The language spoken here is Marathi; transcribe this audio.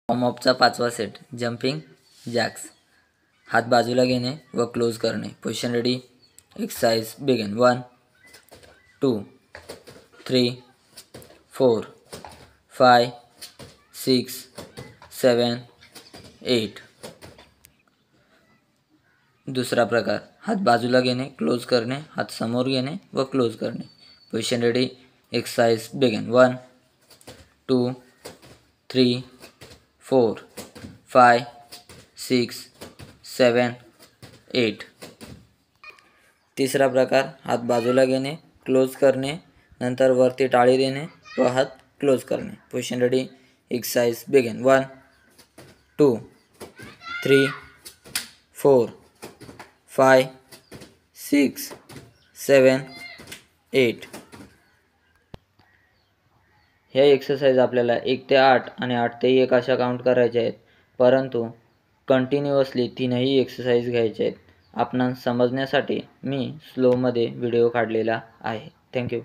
वॉर्मअपचा 5वा सेट जंपिंग जॅक्स. हात बाजूला घेणे व क्लोज करणे. Position ready. Exercise begin. 1 2 3 4 5 6 7 8. दुसरा प्रकार हात बाजूला घेणे, क्लोज करणे, हात समोर घेणे व क्लोज करणे. Position ready. Exercise begin. 1 2 3 4 5 6 7 8. तिसरा प्रकार हात बाजूला घेणे, क्लोज करणे, नंतर वरती टाळी देणे व हात क्लोज करणे. Position ready. Exercise begin. 1 2 3 4 5 6 7 8. ह्या एक्सरसाइज आपल्याला 1 ते 8 आणि 8 ते 1 अशा काउंट करायच्या आहेत, परंतु कंटिन्युअसली तीनही एक्सरसाइज घ्यायच्या आहेत. आपणास समजण्यासाठी मी स्लोमध्ये व्हिडिओ काढलेला आहे. थँक्यू.